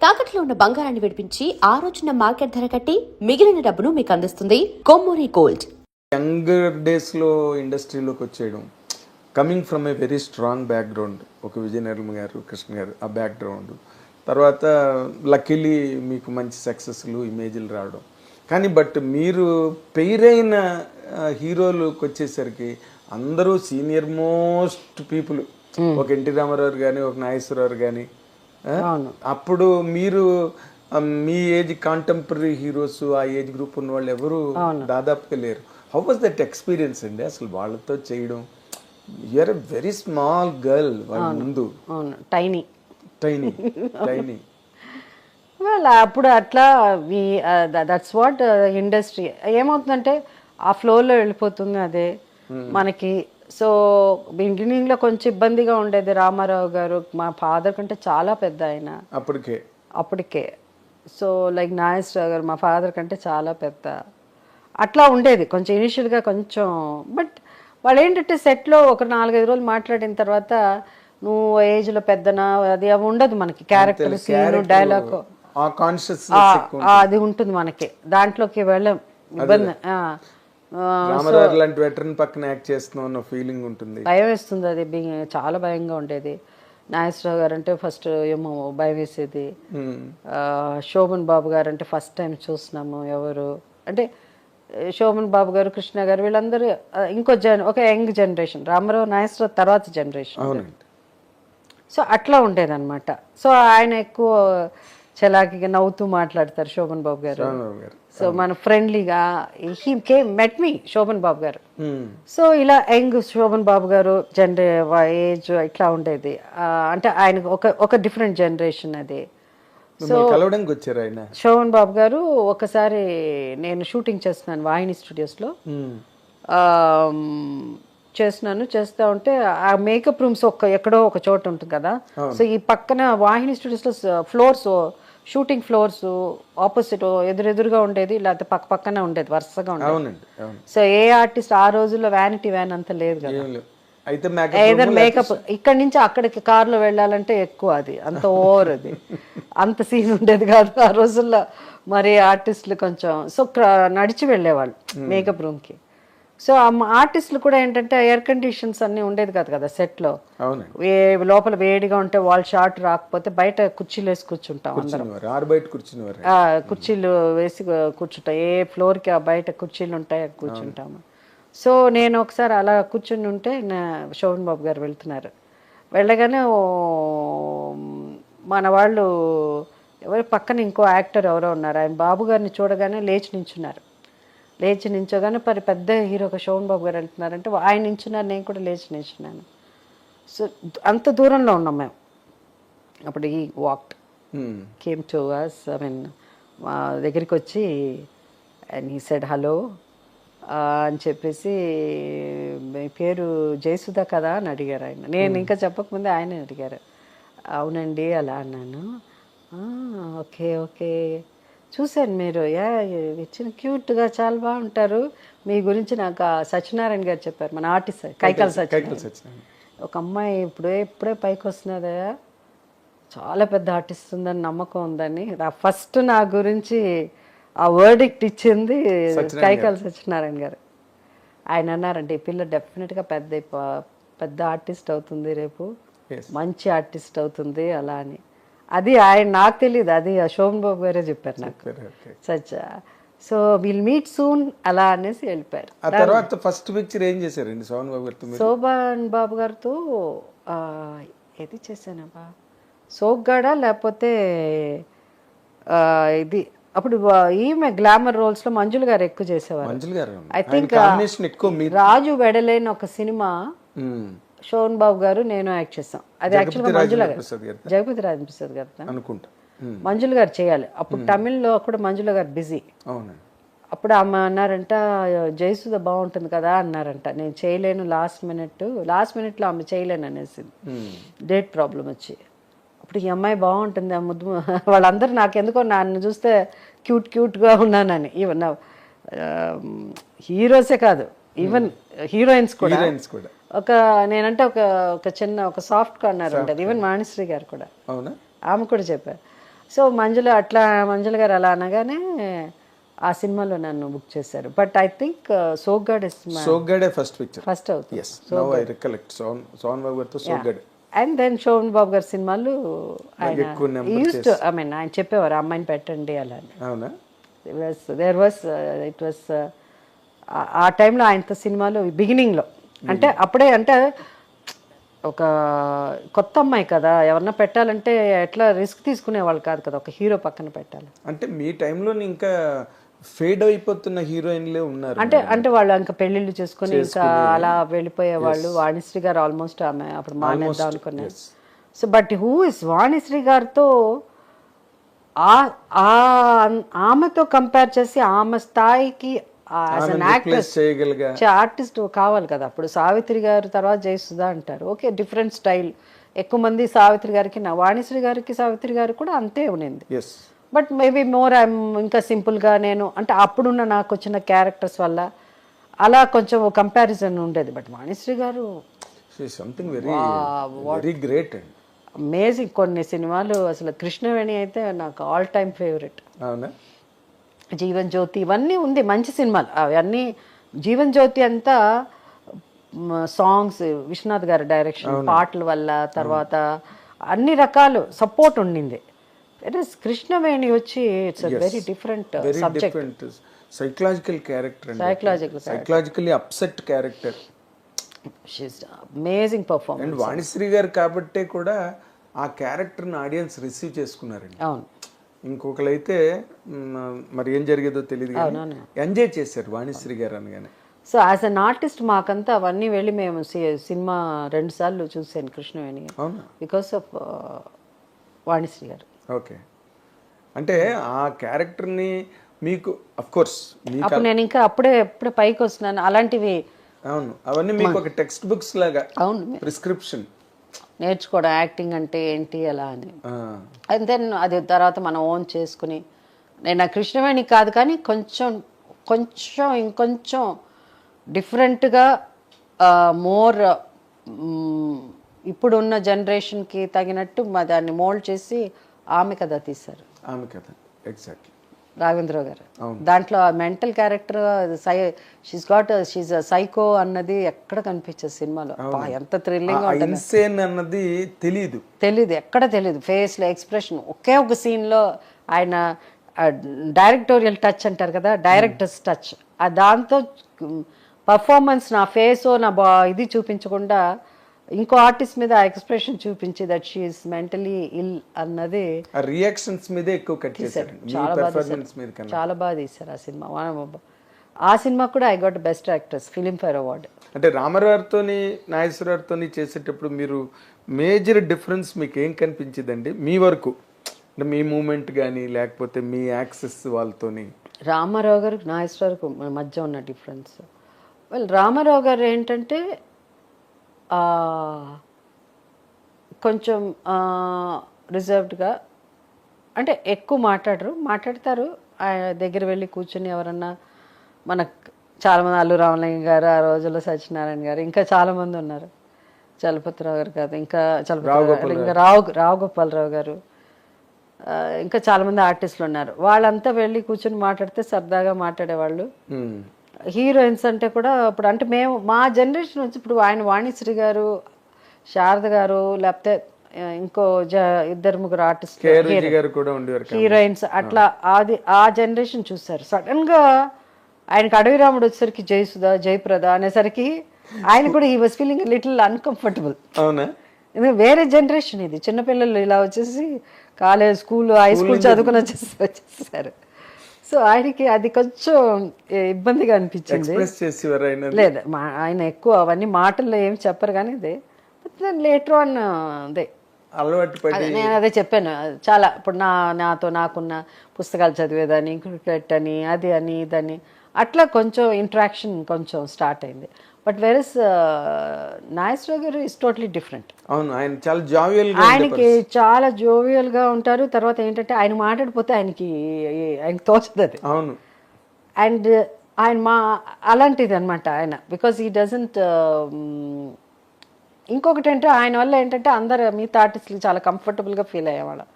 తాకట్లో ఉన్న బంగారాన్ని విడిపించి ఆ రోజున మార్కెట్ ధర కట్టి మిగిలిన డబ్బును మీకు అందిస్తుంది కొమ్మూరి గోల్డ్. యంగర్ డేస్లో ఇండస్ట్రీలోకి వచ్చేయడం, coming from a very strong background, ఒక విజయ నిర్మల్ గారు, కృష్ణ గారు, ఆ బ్యాక్గ్రౌండ్ తర్వాత లక్కీలీ మీకు మంచి సక్సెస్లు ఇమేజ్లు రావడం. కానీ మీరు పెయిరైన హీరోలకు వచ్చేసరికి అందరూ సీనియర్ మోస్ట్ పీపుల్, ఒక ఎన్టీ రామారావు కానీ, ఒక నాగేశ్వరరావు కానీ. అప్పుడు మీరు మీ ఏజ్ కాంటెంపరీ హీరోస్, ఆ ఏజ్ గ్రూప్ ఉన్న వాళ్ళు ఎవరు దాదాపుగా లేరు. హౌ వాజ్ దట్ ఎక్స్పీరియన్స్ అండి అసలు వాళ్ళతో చేయడం? You are a very small girl వాళ్ళ ముందు. టైనీ టైనీ టైనీ అప్పుడు అట్లా దట్స్ వాట్ ఇండస్ట్రీ. ఏమవుతుందంటే ఆ ఫ్లోలో వెళ్ళిపోతుంది అదే మనకి. సో బిగినింగ్లో కొంచెం ఇబ్బందిగా ఉండేది. రామారావు గారు మా ఫాదర్ కంటే చాలా పెద్ద ఆయన అప్పటికే. సో లైక్ నాగేశ్వరరావు గారు మా ఫాదర్ కంటే చాలా పెద్ద. అట్లా ఉండేది కొంచెం ఇనిషియల్గా కొంచెం. బట్ వాళ్ళు ఏంటంటే సెట్లో ఒక 4-5 రోజులు మాట్లాడిన తర్వాత నువ్వు ఏజ్లో పెద్దనా అది ఉండదు మనకి. క్యారెక్టర్, సీన్, డైలాగ్ అది ఉంటుంది మనకి. దాంట్లోకి వెళ్ళం ఇబ్బంది. రామారావు లాంటి వెటరన్ పక్కన యాక్ట్ చేస్తున్నావు ఫీలింగ్ ఉంటుంది, భయం వేస్తుంది. అది చాలా భయంగా ఉండేది. నాగేశ్వరరావు గారు అంటే ఫస్ట్ ఏమో భయం వేసేది. శోభన్ బాబు గారు అంటే ఫస్ట్ టైం చూస్తున్నాము. ఎవరు అంటే శోభన్ బాబు గారు, కృష్ణ గారు, వీళ్ళందరూ ఇంకో ఒక యంగ్ జనరేషన్. రామారావు, నాగేశ్వరరావు తర్వాత జనరేషన్. సో అట్లా ఉండేదన్నమాట. సో ఆయన ఎక్కువ చలాకీగా నవ్వుతూ మాట్లాడతారు శోభన్ బాబు గారు. సో మన ఫ్రెండ్లీగా హీ కేమ్ మెట్ మీ శోభన్ బాబు గారు. సో ఇలా యంగ్ శోభన్ బాబు గారు ఏజ్ ఇట్లా ఉండేది. అంటే ఆయన ఒక డిఫరెంట్ జనరేషన్ అది. సో శోభన్ బాబు గారు ఒకసారి నేను షూటింగ్ చేస్తున్నాను వాహిని స్టూడియోస్లో చేస్తూ ఉంటే ఆ మేకప్ రూమ్స్ ఎక్కడో ఒక చోట ఉంటుంది కదా. సో ఈ పక్కన వాహిని స్టూడియోస్లో ఫ్లోర్స్, షూటింగ్ ఫ్లోర్స్ ఆపోజిట్ ఎదురుగా ఉండేది, లేకపోతే పక్కనే ఉండేది, వరుసగా ఉండేది. సో ఏ ఆర్టిస్ట్ ఆ రోజుల్లో వ్యానిటీ వ్యాన్ అంత లేదు కదా. ఏదైనా మేకప్ ఇక్కడ నుంచి అక్కడికి కార్లో వెళ్ళాలంటే ఎక్కువ, అది అంత ఓవర్, అది అంత సీన్ ఉండేది కాదు ఆ రోజుల్లో. మరి ఆర్టిస్టులు కొంచెం సో నడిచి వెళ్ళేవాళ్ళు మేకప్ రూమ్కి. సో ఆర్టిస్టులు కూడా ఏంటంటే ఎయిర్ కండిషన్స్ అన్నీ ఉండేది కాదు కదా సెట్లో. లోపల వేడిగా ఉంటే వాళ్ళు షార్ట్ రాకపోతే బయట కుర్చీలు వేసి కూర్చుంటాం అందరం. కుర్చీలు వేసి కూర్చుంటాం. ఏ ఫ్లోర్కి ఆ బయట కుర్చీలు ఉంటాయి కూర్చుంటాము. సో నేను ఒకసారి అలా కూర్చుని ఉంటే శోభన్ బాబు గారు వెళ్తున్నారు. వెళ్ళగానే మన వాళ్ళు ఎవరు పక్కన ఇంకో యాక్టర్ ఎవరో ఉన్నారు. ఆయన బాబు గారిని చూడగానే లేచి నించోగానే పెద్ద హీరోగా శోభన్ బాబు గారు వెళ్తున్నారంటే ఆయన నించున్నారు, నేను కూడా లేచి నించున్నాను. సో అంత దూరంలో ఉన్నాం మేము అప్పుడు. He walked came to us, I mean మా దగ్గరికి వచ్చి అండ్ హీ సెడ్ హలో అని చెప్పేసి, మీ పేరు జయసుధ కదా అని అడిగారు ఆయన. నేను ఇంకా చెప్పకముందే ఆయన అడిగారు. అవునండి అలా అన్నాను. ఓకే ఓకే చూశాను మీరు ఇచ్చిన క్యూట్గా చాలా బాగుంటారు. మీ గురించి నాకు సత్యనారాయణ గారు చెప్పారు, మన ఆర్టిస్ట్ కైకాల సత్యనారాయణ. ఒక అమ్మాయి ఇప్పుడే పైకి వస్తున్నదా, చాలా పెద్ద ఆర్టిస్ట్ ఉందని నమ్మకం ఉందని ఫస్ట్ నా గురించి ఆ వర్డిక్ట్ ఇచ్చింది కైకాల సత్యనారాయణ గారు. ఆయన అన్నారంటే ఈ పిల్ల డెఫినెట్గా పెద్ద ఆర్టిస్ట్ అవుతుంది, రేపు మంచి ఆర్టిస్ట్ అవుతుంది అలా అని. అది ఆయన నాకు తెలియదు, అది శోభన్ బాబు గారే చెప్పారు నాకు. Such so will meet soon అలా అనేసి వెళ్ళిపోయారు. ఫస్ట్ పిక్చర్ ఏం చేశారండి శోభన్ బాబు గారితో? శోభన్ బాబు గారితో ఏది చేశానబ్బా, సోగ్గాడ లేకపోతే ఇది అప్పుడు ఈమె గ్లామర్ రోల్స్ లో మంజుల గారు ఎక్కువ చేసేవారు. ఐ థింక్ రాజు వెడలేని ఒక సినిమా శోభన్ బాబు గారు నేను యాక్ట్ చేస్తాం. అది యాక్చువల్గా మంజుల గారు, జగపతి రాజప్రసాద్ గారు అనుకుంటా, మంజుల గారు చేయాలి. అప్పుడు తమిళ్లో కూడా మంజుల గారు బిజీ. అప్పుడు ఆమె అన్నారంట జయసుధ బాగుంటుంది కదా అన్నారంట. నేను చేయలేను, లాస్ట్ మినిట్లో ఆమె చేయలేను అనేసి డేట్ ప్రాబ్లం వచ్చి. అప్పుడు ఈ అమ్మాయి బాగుంటుంది, ఆ ముద్దు వాళ్ళందరూ నాకెందుకో నన్ను చూస్తే క్యూట్గా ఉన్నానని. ఈవెన్ హీరోసే కాదు, ఈవెన్ హీరోయిన్స్ కూడా నేనంటే ఒక చిన్న సాఫ్ట్ కార్నర్ ఉంటుంది. ఈవెన్ మాణిశ్రీ గారు కూడా, ఆమె కూడా చెప్పారు సో మంజుల గారు అలా అనగానే ఆ సినిమాలో నన్ను బుక్ చేశారు. But I think Soggadu is Soggade first picture. First అవుతుంది. Yes, now I recollect. Sohan Babu గారితో సోగ్గాడే. అండ్ దెన్ శోభన్ బాబు గారి సినిమాలు ఆయన ఎక్కువ నెంబర్ యూస్డ్, ఐ మీన్ ఆయన చెప్పేవారు అమ్మాయిని పెట్టండి అలా అని. అవునా? ఇట్ వాస్ ఆ టైంలో ఆయనతో సినిమాలు బిగినింగ్లో అంటే అప్పుడే అంటే ఒక కొత్త అమ్మాయి కదా, ఎవరన్నా పెట్టాలంటే ఎట్లా రిస్క్ తీసుకునేవాళ్ళు కాదు కదా, ఒక హీరో పక్కన పెట్టాలి అంటే మీ టైంలో ఇంకా ఫేడ్ అయిపోతున్న హీరోయిన్లే ఉన్నారు. అంటే వాళ్ళు ఇంకా పెళ్ళిళ్ళు చేసుకుని ఇంకా అలా వెళ్ళిపోయే వాళ్ళు. వాణిశ్రీ గారు ఆల్మోస్ట్ ఆమె అప్పుడు మానేద్దాం అనుకున్నారు. So but who is Vanisri గారితో ఆమెతో కంపేర్ చేసి ఆమె స్థాయికి ఆర్టిస్ట్ కావాలి కదా. అప్పుడు సావిత్రి గారు తర్వాత జయసుధ అంటారు, ఓకే డిఫరెంట్ స్టైల్. ఎక్కువ మంది సావిత్రి గారికి, వాణిశ్రీ గారికి సావిత్రి గారు కూడా అంతే ఉన్నింది. బట్ మేబీ మోర్ ఐఎమ్ ఇంకా సింపుల్గా నేను అంటే అప్పుడున్న నాకు వచ్చిన క్యారెక్టర్స్ వల్ల అలా కొంచెం కంపారిజన్ ఉండేది. బట్ వాణిశ్రీ గారు సంథింగ్ వెరీ గ్రేట్ అండి, అమేజింగ్. కొన్ని సినిమాలు అసలు కృష్ణవేణి అయితే నాకు ఆల్ టైమ్ ఫేవరెట్. అవునా? జీవన్ జ్యోతి ఇవన్నీ ఉంది మంచి సినిమాలు అవన్నీ. జీవన్ జ్యోతి అంతా సాంగ్స్, విశ్వనాథ్ గారి డైరెక్షన్, పాటల వల్ల, తర్వాత అన్ని రకాలు సపోర్ట్ ఉండింది. కృష్ణవేణి వచ్చి it's very different subject. Psychological character, psychologically upset character. She's amazing performance. And Vanisri గారు కాబట్టే కూడా ఆ క్యారెక్టర్ని ఆడియన్స్ రిసీవ్ చేసుకున్నారండి. అవును. ఇంకొకరైతే మరి ఏం జరిగేదో తెలియదు కానీ ఎంజాయ్ చేశారు వాణిశ్రీ గారు అనగానే. సో యాజ్ అన్ ఆర్టిస్ట్ మాకంతా అవన్నీ వెళ్ళి మేము సినిమా 2 సార్లు చూసాను కృష్ణవేణి, బికాస్ ఆఫ్ వాణిశ్రీ గారు. ఓకే, అంటే ఆ క్యారెక్టర్ని మీకు అఫ్ కోర్స్ అప్పుడు నేను ఇంకా అప్పుడే పైకి వస్తున్నాను అలాంటివి. అవును, అవన్నీ మీకు ఒక టెక్స్ట్ బుక్స్ లాగా. అవును, ప్రిస్క్రిప్షన్ నేర్చుకోవడం యాక్టింగ్ అంటే ఏంటి అలా అని. అండ్ దెన్ అది తర్వాత మనం ఓన్ చేసుకుని నేను ఆ కృష్ణవేణి కాదు కానీ ఇంకొంచెం డిఫరెంట్గా మోర్ ఇప్పుడున్న జనరేషన్కి తగినట్టు దాన్ని మోల్డ్ చేసి ఆమె కథ తీశారు. ఆమె కథ ఎగ్జాక్ట్లీ రాఘవేంద్రరావు గారు. దాంట్లో మెంటల్ క్యారెక్టర్ షీజ్ సైకో అన్నది ఎక్కడ కనిపించదు సినిమాలో. ఎంత థ్రిల్లింగ్ అన్నది తెలీదు, ఎక్కడ తెలీదు. ఫేస్ లో ఎక్స్ప్రెషన్ ఒకే ఒక సీన్ లో ఆయన డైరెక్టోరియల్ టచ్ అంటారు కదా, డైరెక్టర్స్ టచ్, దాంతో పర్ఫార్మెన్స్ నా ఫేస్ నా ఇది చూపించకుండా ఇంకో ఆర్టిస్ట్ మీద ఆ ఎక్స్ప్రెషన్ చూపించి దట్ షీ ఇస్ మెంటలీ ఇల్ అన్నది రియాక్షన్స్ మీదే ఎక్కువ కట్ చేశారు. చాలా బాగా తీశారు ఆ సినిమా. ఆ సినిమా కూడా I got best actress Filmfare award. అంటే రామారావుతోని నాగేశ్వరరావుతోని చేసేటప్పుడు మీరు మేజర్ డిఫరెన్స్ మీకు ఏం కనిపించిందండి మీ వరకు? అంటే మీ మూమెంట్ కానీ లేకపోతే మీ యాక్సెస్ వాళ్ళతోని? రామారావు గారు నాగేశ్వరరావుకు మధ్య ఉన్న డిఫరెన్స్, రామారావు గారు ఏంటంటే కొంచెం రిజర్వ్డ్గా, అంటే ఎక్కువ మాట్లాడతారు. ఆయన దగ్గర వెళ్ళి కూర్చొని ఎవరన్నా మనకు చాలామంది, అల్లు రామలింగ గారు, ఆ రోజుల్లో సత్యనారాయణ గారు, ఇంకా చాలామంది ఉన్నారు, చలపతిరావు గారు కాదు, ఇంకా రావు గోపాలరావు గారు, ఇంకా చాలామంది ఆర్టిస్టులు ఉన్నారు. వాళ్ళంతా వెళ్ళి కూర్చొని మాట్లాడితే సరదాగా మాట్లాడేవాళ్ళు. హీరోయిన్స్ అంటే కూడా ఇప్పుడు అంటే మేము మా జనరేషన్ వచ్చి ఇప్పుడు ఆయన వాణిశ్రీ గారు, శారద గారు, లేకపోతే ఇంకో 2-3 ఆర్టిస్ట్ హీరోయిన్స్ అట్లా ఆ జనరేషన్ చూసారు. సడన్ గా ఆయనకి అడవి రాముడు వచ్చేసరికి జయసుధ, జయప్రద అనేసరికి ఆయన కూడా he was feeling little uncomfortable. అవునా? వేరే జనరేషన్ ఇది, చిన్నపిల్లలు ఇలా వచ్చేసి కాలేజ్, స్కూల్, హై స్కూల్ చదువుకుని వచ్చేసారు. సో ఆయనకి అది కొంచెం ఇబ్బందిగా అనిపించింది. లేదు, ఆయన ఎక్కువ అవన్నీ మాటల్లో ఏమి చెప్పరు కానీ ఇదే లేటర్ ఆన్ అదే నేను అదే చెప్పాను చాలా. ఇప్పుడు నాకున్న పుస్తకాలు చదివేదాన్ని, క్రికెట్ అని, అది అని, ఇదని అట్లా కొంచెం ఇంటరాక్షన్ కొంచెం స్టార్ట్ అయింది. బట్ వెరస్ నాగేశ్వరరావు గారు ఇస్ టోటలీ డిఫరెంట్. అవును, ఆయన చాలా జోవియల్, ఆయనకి చాలా జోవియల్ గా ఉంటారు. తర్వాత ఏంటంటే ఆయన మాట్లాడిపోతే ఆయనకి తోచదు అది. అవును. అండ్ ఆయన అలాంటిది అనమాట ఆయన, బికాస్ హీ డజంట్. ఇంకొకటి అంటే ఆయన వల్ల ఏంటంటే అందరు మిగతా ఆర్టిస్టులు చాలా కంఫర్టబుల్గా ఫీల్ అయ్యేవాళ్ళం.